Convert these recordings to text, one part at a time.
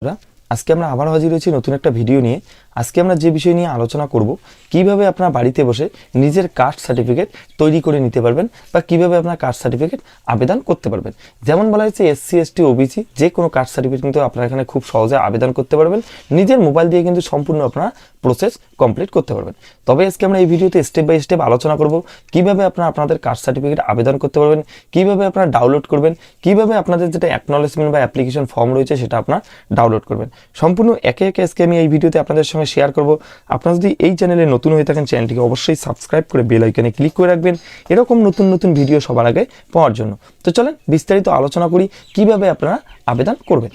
বন্ধুরা, আজকে আমরা আবার হাজির হয়েছি নতুন একটা ভিডিও নিয়ে। আজকে আমরা যে বিষয় নিয়ে আলোচনা করব, কিভাবে আপনারা বাড়িতে বসে নিজের কাস্ট সার্টিফিকেট তৈরি করে নিতে পারবেন বা কিভাবে আপনার কাস্ট সার্টিফিকেট আবেদন করতে পারবেন। যেমন বলা হয়েছে এসসি এসটি ওবিসি যে কোনো কাস্ট সার্টিফিকেট কিন্তু আপনারা এখানে খুব সহজে আবেদন করতে পারবেন। নিজের মোবাইল দিয়ে কিন্তু সম্পূর্ণ আপনারা প্রসেস কমপ্লিট করতে পারবেন। তবে আজকে আমরা এই ভিডিওতে স্টেপ বাই স্টেপ আলোচনা করব কিভাবে আপনারা আপনাদের কাস্ট সার্টিফিকেট আবেদন করতে পারবেন, কিভাবে আপনারা ডাউনলোড করবেন, কিভাবে আপনাদের যেটা অ্যাকনলেজমেন্ট বা অ্যাপ্লিকেশন ফর্ম রয়েছে সেটা আপনারা ডাউনলোড করবেন। সম্পূর্ণ একে একে আজকে আমি এই ভিডিওতে আপনাদের সঙ্গে শেয়ার করব। আপনারা যদি এই চ্যানেলে নতুন হয়ে থাকেন, চ্যানেলটিকে অবশ্যই সাবস্ক্রাইব করে বেল আইকনে ক্লিক করে রাখবেন এরকম নতুন নতুন ভিডিও সবার আগে পাওয়ার জন্য। তো চলেন বিস্তারিত আলোচনা করি কিভাবে আপনারা আবেদন করবেন।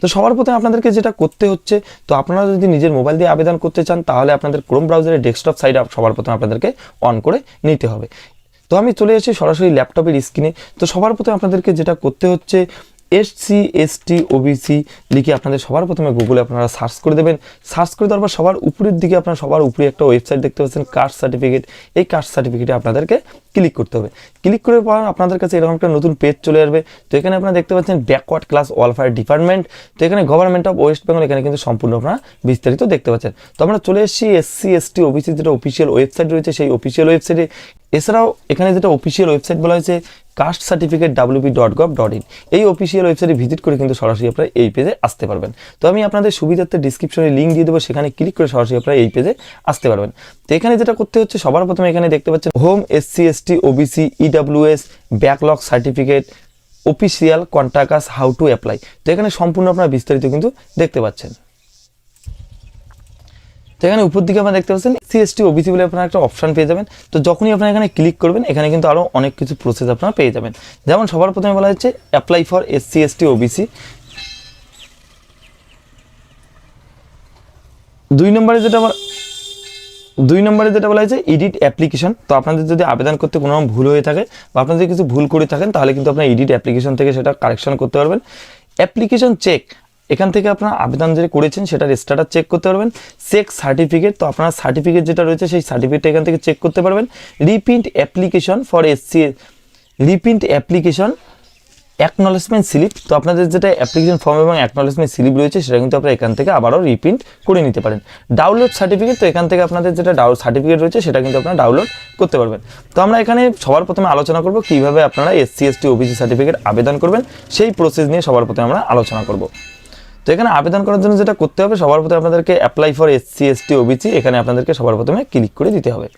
তো সবার প্রথমে আপনাদেরকে যেটা করতে হচ্ছে, তো আপনারা যদি নিজের মোবাইল দিয়ে আবেদন করতে চান তাহলে আপনাদের ক্রোম ব্রাউজারের ডেস্কটপ সাইট সবার প্রথমে আপনাদেরকে অন করে নিতে হবে। তো আমি চলে এসেছি সরাসরি ল্যাপটপের স্ক্রিনে। তো সবার প্রথমে আপনাদেরকে যেটা করতে হচ্ছে, এসসি এসটি ওবিসি লিখে আপনাদের সবার প্রথমে গুগলে আপনারা সার্চ করে দেবেন। সার্চ করে দেওয়ার পর সবার উপরের দিকে আপনারা সবার উপরে একটা ওয়েবসাইট দেখতে পাচ্ছেন কাস্ট সার্টিফিকেট। এই কাস্ট সার্টিফিকেটে আপনাদেরকে ক্লিক করতে হবে। ক্লিক করার পর আপনাদের কাছে এরকম একটা নতুন পেজ চলে আসবে। তো এখানে আপনারা দেখতে পাচ্ছেন ব্যাকওয়ার্ড ক্লাস ওয়েলফেয়ার ডিপার্টমেন্ট। তো এখানে গভর্নমেন্ট অফ ওয়েস্ট বেঙ্গল, এখানে কিন্তু সম্পূর্ণ আপনারা বিস্তারিত দেখতে পাচ্ছেন। তো আমরা চলে এসেছি এসসি এসটি ওবিসি যেটা অফিসিয়াল ওয়েবসাইট রয়েছে সেই অফিসিয়াল ওয়েবসাইটে। এছাড়াও এখানে যেটা অফিসিয়াল ওয়েবসাইট বলা হয়েছে কাস্ট সার্টিফিকেট wp.gov.in, এই অফিসিয়াল ওয়েবসাইটে ভিজিট করে কিন্তু সরাসরি আপনারা এই পেজে আসতে পারবেন। তো আমি আপনাদের সুবিধার্থে ডিসক্রিপশনে লিঙ্ক দিয়ে দেবো, সেখানে ক্লিক করে সরাসরি আপনারা এই পেজে আসতে পারবেন। তো এখানে যেটা করতে হচ্ছে, সবার প্রথমে এখানে দেখতে পাচ্ছেন home SC ST OBC EWS backlog certificate official contact us how to apply. তো এখানে সম্পূর্ণ আপনারা বিস্তারিত কিন্তু দেখতে পাচ্ছেন। তো এখানে উপর দিকে আপনারা দেখতে পাচ্ছেন এসসি এসটি ওবিসি বলে আপনারা একটা অপশন পেয়ে যাবেন। তো যখনই আপনারা এখানে ক্লিক করবেন এখানে কিন্তু আরও অনেক কিছু প্রসেস আপনারা পেয়ে যাবেন। যেমন সবার প্রথমে বলা হচ্ছে apply for SC ST OBC. 2 নম্বরে যেটা বলা হয়েছে এডিট অ্যাপ্লিকেশন। তো আপনাদের যদি আবেদন করতে কোনো ভুল হয়ে থাকে বা আপনাদের কিছু ভুল করে থাকেন তাহলে কিন্তু আপনারা এডিট অ্যাপ্লিকেশন থেকে সেটা কারেকশন করতে পারবেন। অ্যাপ্লিকেশন চেক, এখান থেকে আপনারা আবেদন যে করেছেন সেটার স্ট্যাটাস চেক করতে পারবেন। চেক সার্টিফিকেট, তো আপনার সার্টিফিকেট যেটা রয়েছে সেই সার্টিফিকেটটা এখান থেকে চেক করতে পারবেন। Reprint application for SC, reprint application acknowledgement slip. তো আপনাদের যেটা অ্যাপ্লিকেশন ফর্ম এবং অ্যাকনলেজমেন্ট স্লিপ রয়েছে সেটা কিন্তু আপনারা এখান থেকে আবারও রিপ্রিন্ট করে নিতে পারেন। ডাউনলোড সার্টিফিকেট, তো এখান থেকে আপনাদের যেটা সার্টিফিকেট রয়েছে সেটা কিন্তু আপনারা ডাউনলোড করতে পারবেন। তো আমরা এখানে সবার প্রথমে আলোচনা করব কিভাবে আপনারা এসসি এসটি ওবিসি সার্টিফিকেট আবেদন করবেন, সেই প্রসেস নিয়ে সবার প্রথমে আমরা আলোচনা করব। তো এখানে আবেদন করার জন্য যেটা করতে হবে, সবার প্রথমে আপনাদেরকে apply for SC ST OBC এখানে আপনাদেরকে সবার প্রথমে ক্লিক করে দিতে হবে।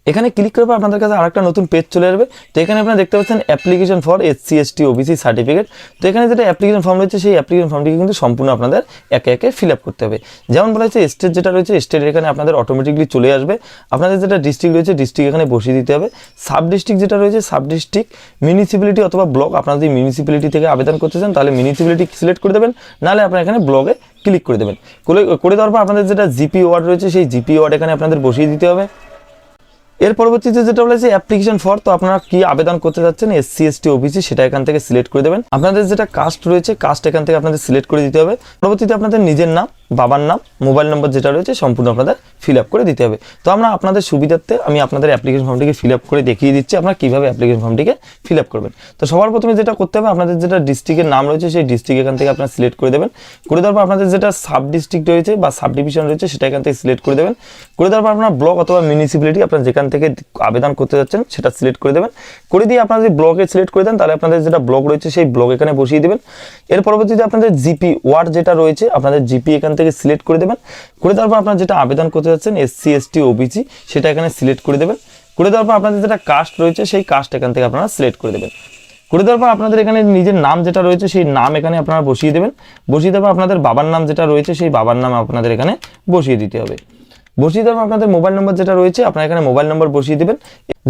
এখানে ক্লিক করার পর আপনাদের কাছে আরেকটা নতুন পেজ চলে আসবে। তো এখানে আপনারা দেখতে পাচ্ছেন application for SC ST OBC certificate. তো এখানে যেটা অ্যাপ্লিকেশন ফর্ম রয়েছে সেই অ্যাপ্লিকেশন ফর্মটিকে কিন্তু সম্পূর্ণ আপনাদের একে একে ফিল আপ করতে হবে। যেমন বলা হয়েছে স্টেট যেটা রয়েছে স্টেট এখানে আপনাদের অটোমেটিকলি চলে আসবে। আপনাদের যেটা ডিস্ট্রিক্ট রয়েছে ডিস্ট্রিক্ট এখানে বসিয়ে দিতে হবে। সাব ডিস্ট্রিক্ট যেটা রয়েছে সাব ডিস্ট্রিক্ট, মিউনিসিপ্যালিটি অথবা ব্লক, আপনারা যদি মিউনিসিপ্যালিটি থেকে আবেদন করতে চান তাহলে মিউনিসিপ্যালিটি সিলেক্ট করে দেবেন, নাহলে আপনারা এখানে ব্লকে ক্লিক করে দেবেন। করে দেওয়ার পর আপনাদের যেটা জিপি ওয়ার্ড রয়েছে সেই জিপি ওয়ার্ড এখানে আপনাদের বসিয়ে দিতে হবে। এর পরবর্তীতে যেটা বলেছে অ্যাপ্লিকেশন ফর, তো আপনারা কি আবেদন করতে যাচ্ছেন এসসি এসটি ওবিসি সেটা এখান থেকে সিলেক্ট করে দেবেন। আপনাদের যেটা কাস্ট রয়েছে কাস্ট এখান থেকে আপনাদের সিলেক্ট করে দিতে হবে। পরবর্তীতে আপনাদের নিজের নাম, বাবার নাম, মোবাইল নম্বর যেটা রয়েছে সম্পূর্ণ আপনাদের ফিল আপ করে দিতে হবে। তো আমরা আপনাদের সুবিধার্থে আমি আপনাদের অ্যাপ্লিকেশন ফর্মটিকে ফিল আপ করে দেখিয়ে দিচ্ছি আপনারা কীভাবে অ্যাপ্লিকেশন ফর্মটিকে ফিল আপ করবেন। তো সবার প্রথমে যেটা করতে হবে, আপনাদের যেটা ডিস্ট্রিক্টের নাম রয়েছে সেই ডিস্ট্রিক্ট এখান থেকে আপনারা সিলেক্ট করে দেবেন। করে দেওয়ার পর আপনাদের যেটা সাব ডিস্ট্রিক্ট রয়েছে বা সাব ডিভিশন রয়েছে সেটা এখান থেকে সিলেক্ট করে দেবেন। করে দেওয়ার পর আপনার ব্লক অথবা মিউনিসিপ্যালিটি আপনারা যেখান থেকে আবেদন করতে যাচ্ছেন সেটা সিলেক্ট করে দেবেন। করে দিয়ে আপনারা যদি ব্লকে সিলেক্ট করে দেন তাহলে আপনাদের যেটা ব্লক রয়েছে সেই ব্লক এখানে বসিয়ে দেবেন। এর পরবর্তীতে আপনাদের জিপি ওয়ার্ড যেটা রয়েছে আপনাদের জিপি এখান থেকে সিলেক্ট করে দেবেন। করে দেওয়ার পর আপনারা যেটা আবেদন করতে যাচ্ছেন এসসি এসটি ওবিসি সেটা এখানে সিলেক্ট করে দেবেন। করে দেওয়ার পর আপনাদের যেটা কাস্ট রয়েছে সেই কাস্ট এখান থেকে আপনারা সিলেক্ট করে দেবেন। করে দেওয়ার পর আপনাদের এখানে নিজের নাম যেটা রয়েছে সেই নাম এখানে আপনারা বসিয়ে দেবেন। বসিয়ে দেওয়ার পর আপনাদের বাবার নাম যেটা রয়েছে সেই বাবার নাম আপনাদের এখানে বসিয়ে দিতে হবে। বসিয়ে দেওয়ার আপনাদের মোবাইল নম্বর যেটা রয়েছে আপনারা এখানে মোবাইল নম্বর বসিয়ে দেবেন।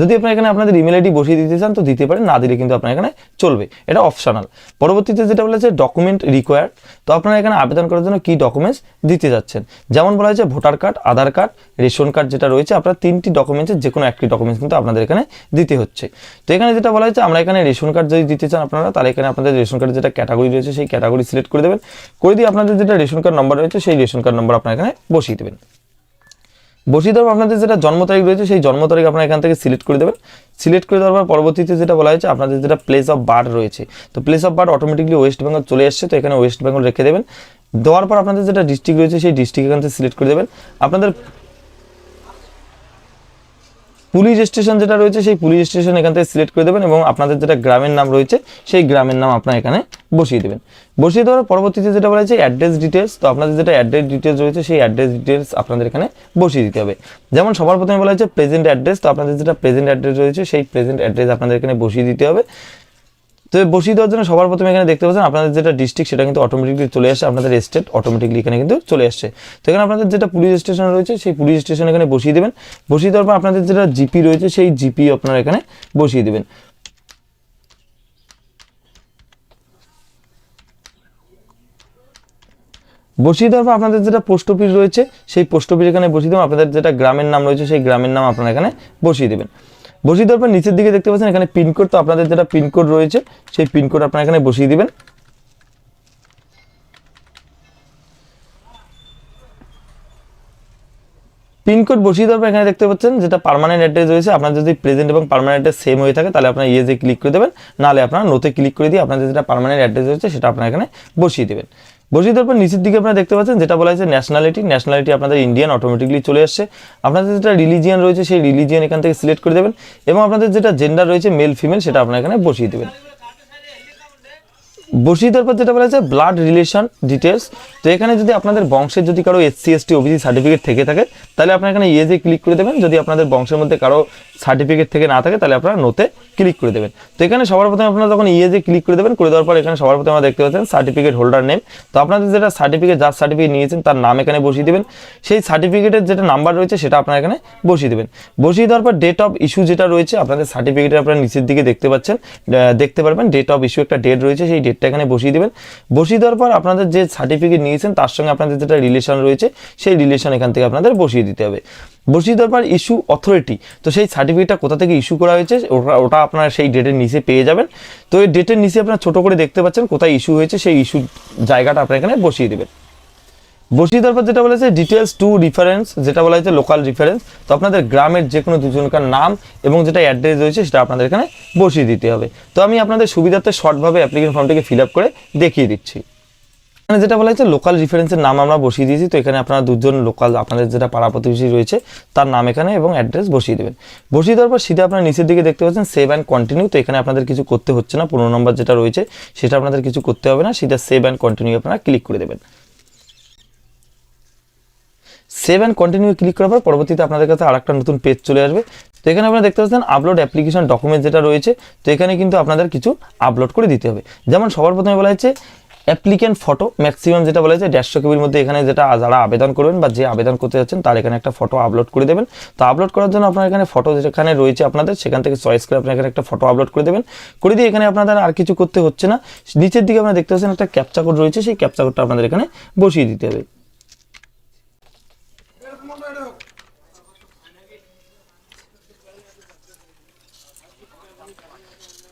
যদি আপনারা এখানে আপনাদের ইমেল আইডি বসিয়ে দিতে চান তো দিতে পারেন, না দিলে কিন্তু আপনার এখানে চলবে, এটা অপশনাল। পরবর্তীতে যেটা বলেছে ডকুমেন্ট রিকোয়ার্ড, তো আপনারা এখানে আবেদন করার জন্য কি ডকুমেন্টস দিতে যাচ্ছেন। যেমন বলা হয়েছে ভোটার কার্ড, আধার কার্ড, রেশন কার্ড যেটা রয়েছে আপনার 3টি ডকুমেন্টসের যে কোনো একটি ডকুমেন্টস কিন্তু আপনাদের এখানে দিতে হচ্ছে। তো এখানে যেটা বলা হয়েছে আমরা এখানে রেশন কার্ড যদি দিতে চান আপনারা তাহলে এখানে আপনাদের রেশন কার্ডের যেটা ক্যাটাগরি রয়েছে সেই ক্যাটাগরি সিলেক্ট করে দেবেন। করে দিয়ে আপনাদের যেটা রেশন কার্ড নম্বর রয়েছে সেই রেশন কার্ড নম্বর আপনারা এখানে বসিয়ে দেবেন। বসিয়ে দেওয়ার পর আপনাদের যেটা জন্ম তারিখ রয়েছে সেই জন্ম তারিখ আপনারা এখান থেকে সিলেক্ট করে দেবেন। সিলেক্ট করে দেওয়ার পর পরবর্তীতে যেটা বলা হয়েছে আপনাদের যেটা প্লেস অফ বার্থ রয়েছে, তো place of birth automatically West Bengal চলে আসছে, তো এখানে ওয়েস্ট বেঙ্গল রেখে দেবেন। দেওয়ার পর আপনাদের যেটা ডিস্ট্রিক্ট রয়েছে সেই ডিস্ট্রিক্ট এখান থেকে সিলেক্ট করে দেবেন। আপনাদের পুলিশ স্টেশন যেটা রয়েছে সেই পুলিশ স্টেশন এখান থেকে সিলেক্ট করে দেবেন এবং আপনাদের যেটা গ্রামের নাম রয়েছে সেই গ্রামের নাম আপনারা এখানে বসিয়ে দেবেন। বসিয়ে দেওয়ার পরবর্তীতে যেটা বলা হয়েছে অ্যাড্রেস ডিটেলস, তো আপনাদের যেটা অ্যাড্রেস ডিটেলস রয়েছে সেই অ্যাড্রেস ডিটেলস আপনাদের এখানে বসিয়ে দিতে হবে। যেমন সবার প্রথমে বলা হয়েছে প্রেজেন্ট অ্যাড্রেস, তো আপনাদের যেটা প্রেজেন্ট অ্যাড্রেস রয়েছে সেই প্রেজেন্ট অ্যাড্রেস আপনাদের এখানে বসিয়ে দিতে হবে। তো বসিয়ে দেওয়ার জন্য সবার প্রথমে এখানে দেখতে পাচ্ছেন আপনাদের যেটা ডিস্ট্রিক্ট সেটা কিন্তু অটোমেটিকলি চলে আসে, আপনাদের স্টেট অটোমেটিকলি এখানে কিন্তু চলে আসছে। তো এখানে আপনাদের যেটা পুলিশ স্টেশন রয়েছে সেই পুলিশ স্টেশন এখানে বসিয়ে দেবেন। বসিয়ে দেওয়ার পর আপনাদের যেটা জিপি রয়েছে সেই জিপি আপনারা এখানে বসিয়ে দেবেন। বসিয়ে দেওয়ার পর আপনাদের যেটা পোস্ট অফিস রয়েছে সেই পোস্ট অফিস এখানে বসিয়ে দেবেন। আপনাদের যেটা গ্রামের নাম রয়েছে সেই গ্রামের নাম আপনারা এখানে বসিয়ে দেবেন। বসিয়ে দেওয়ার পর নিচের দিকে দেখতে পাচ্ছেন এখানে পিনকোড, তো আপনাদের যেটা পিনকোড রয়েছে সেই পিনকোড আপনারা এখানে বসিয়ে দিবেন। পিনকোড বসিয়ে দেওয়ার পর এখানে দেখতে পাচ্ছেন যেটা পার্মানেন্ট অ্যাড্রেস রয়েছে, আপনার যদি প্রেজেন্ট এবং পার্মানেন্ট অ্যাড্রেস সেম হয়ে থাকে তাহলে আপনারা ইয়েজে ক্লিক করে দেবেন, নাহলে আপনারা নোতে ক্লিক করে দিয়ে আপনাদের যেটা পার্মানেন্ট অ্যাড্রেস রয়েছে সেটা আপনারা এখানে বসিয়ে দেবেন। বসিয়ে দেওয়ার পর নিচের দিকে আপনারা দেখতে পাচ্ছেন যেটা বলা হয়েছে ন্যাশনালিটি আপনাদের ইন্ডিয়ান অটোমেটিকলি চলে আসছে। আপনাদের যেটা রিলিজিয়ান রয়েছে সেই রিলিজিয়ান এখান থেকে সিলেক্ট করে দেবেন এবং আপনাদের যেটা জেন্ডার রয়েছে মেল ফিমেল সেটা আপনারা এখানে বসিয়ে দেবেন। বসিয়ে দেওয়ার পর যেটা বলা হয়েছে ব্লাড রিলেশন ডিটেলস, তো এখানে যদি আপনাদের বংশের যদি কারো SC ST OBC সার্টিফিকেট থেকে থাকে তাহলে আপনারা এখানে ইয়েজে ক্লিক করে দেবেন। যদি আপনাদের বংশের মধ্যে কারো সার্টিফিকেট থেকে না থাকে তাহলে আপনারা নোতে ক্লিক করে দেবেন। তো এখানে সবার প্রথমে আপনারা যখন ইয়েজে ক্লিক করে দেবেন, করে দেওয়ার পর এখানে সবার প্রথমে আমরা দেখতে পাচ্ছেন সার্টিফিকেট হোল্ডার নেম, তো আপনাদের যেটা সার্টিফিকেট যার সার্টিফিকেট নিয়েছেন তার নাম এখানে বসিয়ে দেবেন। সেই সার্টিফিকেটের যেটা নাম্বার রয়েছে সেটা আপনারা এখানে বসিয়ে দেবেন। বসিয়ে দেওয়ার পর ডেট অফ ইস্যু যেটা রয়েছে আপনাদের সার্টিফিকেটে আপনারা নিচের দিকে দেখতে পাচ্ছেন, দেখতে পারবেন ডেট অফ ইস্যু একটা ডেট রয়েছে, সেই ডেটটা এখানে বসিয়ে দেবেন। বসিয়ে দেওয়ার পর আপনাদের যে সার্টিফিকেট নিয়েছেন তার সঙ্গে আপনাদের যেটা রিলেশন রয়েছে সেই রিলেশন এখান থেকে আপনাদের বসিয়ে দিতে হবে। বসিয়ে দেওয়ার পর ইস্যু অথরিটি, তো সেই সার্টিফিকেটটা কোথা থেকে ইস্যু করা হয়েছে ওটা আপনারা সেই ডেটের নিচে পেয়ে যাবেন। তো এই ডেটের নিচে আপনারা ছোট করে দেখতে পাচ্ছেন কোথায় ইস্যু হয়েছে, সেই ইস্যু জায়গাটা আপনারা এখানে বসিয়ে দেবেন। বসিয়ে দেওয়ার পর যেটা বলা হয়েছে ডিটেলস টু রেফারেন্স, যেটা বলা হয়েছে লোকাল রেফারেন্স, তো আপনাদের গ্রামের যে কোনো দুজনকার নাম এবং যেটা অ্যাড্রেস রয়েছে সেটা আপনাদের এখানে বসিয়ে দিতে হবে। তো আমি আপনাদের সুবিধার্থে শর্টভাবে অ্যাপ্লিকেশন ফর্মটিকে ফিল আপ করে দেখিয়ে দিচ্ছি। এখানে যেটা বলা হয়েছে লোকাল রেফারেন্সের নাম আমরা বসিয়ে দিয়েছি, তো এখানে আপনারা দুজন লোকাল আপনাদের যেটা পাড়া প্রতিবেশী রয়েছে তার নাম এখানে এবং অ্যাড্রেস বসিয়ে দেবেন। বসিয়ে দেওয়ার পর সিধা আপনারা নিচের দিকে দেখতে পাচ্ছেন সেভ অ্যান্ড কন্টিনিউ, তো এখানে আপনাদের কিছু করতে হচ্ছে না, 15 নম্বর যেটা রয়েছে সেটা আপনাদের কিছু করতে হবে না, সিধা সেভ অ্যান্ড কন্টিনিউ আপনারা ক্লিক করে দেবেন। সেভ অ্যান্ড কন্টিনিউ ক্লিক করার পর পরবর্তীতে আপনাদের কাছে আরেকটা নতুন পেজ চলে আসবে। তো এখানে আপনারা দেখতে পাচ্ছেন আপলোড অ্যাপ্লিকেশন ডকুমেন্ট যেটা রয়েছে, তো এখানে কিন্তু আপনাদের কিছু আপলোড করে দিতে হবে। যেমন সবার প্রথমে বলা হয়েছে অ্যাপ্লিক্যান্ট ফটো ম্যাক্সিমাম, যেটা বলা হয়েছে 150 কেবির মধ্যে এখানে যেটা যারা আবেদন করবেন বা যে আবেদন করতে যাচ্ছেন তার এখানে একটা ফটো আপলোড করে দেবেন। তো আপলোড করার জন্য আপনার এখানে ফটো যেখানে রয়েছে আপনাদের সেখান থেকে চয়েস করে আপনার এখানে একটা ফটো আপলোড করে দেবেন। করে দিয়ে এখানে আপনাদের আর কিছু করতে হচ্ছে না, নিচের দিকে আপনারা দেখতে পাচ্ছেন একটা ক্যাপচা কোড রয়েছে, সেই ক্যাপচা কোডটা আপনাদের এখানে বসিয়ে দিতে হবে।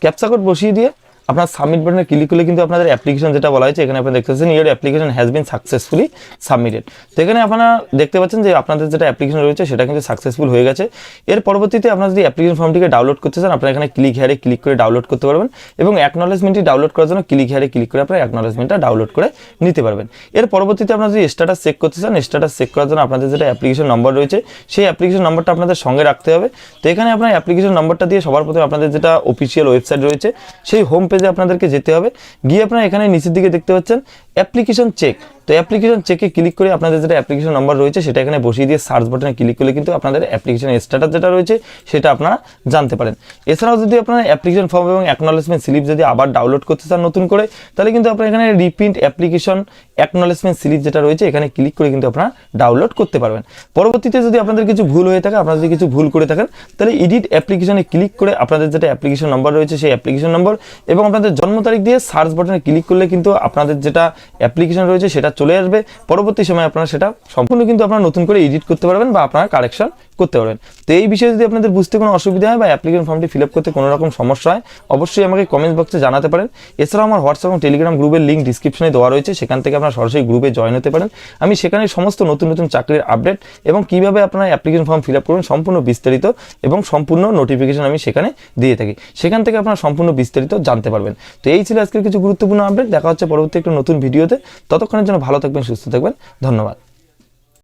ক্যাপচা কোড বসিয়ে দিয়ে আপনার সাবমিট বাটনে ক্লিক করলে কিন্তু আপনাদের অ্যাপ্লিকেশন যেটা বলা হয়েছে এখানে আপনারা দেখতে পাচ্ছেন your application has been successfully submitted. তো এখানে আপনারা দেখতে পাচ্ছেন যে আপনাদের যেটা অ্যাপ্লিকেশন রয়েছে সেটা কিন্তু সাকসেসফুল হয়ে গেছে। এর পরবর্তীতে আপনারা যদি অ্যাপ্লিকেশন ফর্মটিকে ডাউনলোড করতে চান আপনারা এখানে ক্লিক হেয়ারে ক্লিক করে ডাউনলোড করতে পারবেন এবং অ্যাকনলেজমেন্টটি ডাউনলোড করার জন্য ক্লিক হেয়ারে ক্লিক করে আপনারা অ্যাকনলেজমেন্টটা ডাউনলোড করে নিতে পারবেন। এর পরবর্তীতে আপনারা যদি স্ট্যাটাস চেক করতে চান, স্ট্যাটাস চেক করার জন্য আপনাদের যেটা অ্যাপ্লিকেশন নম্বর রয়েছে সেই অ্যাপ্লিকেশন নম্বরটা আপনাদের সঙ্গে রাখতে হবে। তো এখানে আপনার অ্যাপ্লিকেশন নম্বরটা দিয়ে সবার প্রথমে আপনাদের যেটা অফিসিয়াল ওয়েবসাইট রয়েছে সেই হোম পেজে আপনাদেরকে যেতে হবে। গিয়ে আপনারা এখানে নিচের দিকে দেখতে পাচ্ছেন অ্যাপ্লিকেশন চেক, তো অ্যাপ্লিকেশন চেকে ক্লিক করে আপনাদের যেটা অ্যাপ্লিকেশন নম্বর রয়েছে সেটা এখানে বসিয়ে দিয়ে সার্চ বাটনে ক্লিক করলে কিন্তু আপনাদের অ্যাপ্লিকেশন স্ট্যাটাস যেটা রয়েছে সেটা আপনারা জানতে পারেন। এছাড়াও যদি আপনারা অ্যাপ্লিকেশন ফর্ম এবং অ্যাকনলেজমেন্ট স্লিপ যদি আবার ডাউনলোড করতে চান নতুন করে তাহলে কিন্তু আপনারা এখানে রিপ্রিন্ট অ্যাপ্লিকেশন অ্যাকনলেজমেন্ট স্লিপ যেটা রয়েছে এখানে ক্লিক করে কিন্তু আপনারা ডাউনলোড করতে পারবেন। পরবর্তীতে যদি আপনাদের কিছু ভুল হয়ে থাকে, আপনারা যদি কিছু ভুল করে থাকেন তাহলে এডিট অ্যাপ্লিকেশনে ক্লিক করে আপনাদের যেটা অ্যাপ্লিকেশন নম্বর রয়েছে সেই অ্যাপ্লিকেশন নম্বর এবং আপনাদের জন্ম তারিখ দিয়ে সার্চ বাটনে ক্লিক করলে কিন্তু আপনাদের যেটা অ্যাপ্লিকেশন রয়েছে সেটা চলে আসবে। পরবর্তী সময় আপনারা সেটা সম্পূর্ণ কিন্তু আপনারা নতুন করে এডিট করতে পারবেন বা আপনারা কারেকশন করতে পারবেন। তো এই বিষয়ে যদি আপনাদের বুঝতে কোনো অসুবিধা হয় বা অ্যাপ্লিকেশন ফর্মটি ফিল আপ করতে কোনো রকম সমস্যা হয়, অবশ্যই আমাকে কমেন্ট বক্সে জানাতে পারেন। এছাড়াও আমার হোয়াটসঅ্যাপ এবং টেলিগ্রাম গ্রুপের লিঙ্ক ডিসক্রিপশনে দেওয়া রয়েছে, সেখান থেকে আপনারা সরাসরি গ্রুপে জয়েন হতে পারেন। আমি সেখানে সমস্ত নতুন নতুন চাকরির আপডেট এবং কীভাবে আপনারা অ্যাপ্লিকেশন ফর্ম ফিল আপ করবেন সম্পূর্ণ বিস্তারিত এবং সম্পূর্ণ নোটিফিকেশন আমি সেখানে দিয়ে থাকি, সেখান থেকে আপনারা সম্পূর্ণ বিস্তারিত জানতে পারবেন। তো এই ছিল আজকের কিছু গুরুত্বপূর্ণ আপডেট। দেখা হচ্ছে পরবর্তী একটা নতুন ভিডিওতে। ততক্ষণের জন্য ভালো থাকবেন, সুস্থ থাকবেন। ধন্যবাদ।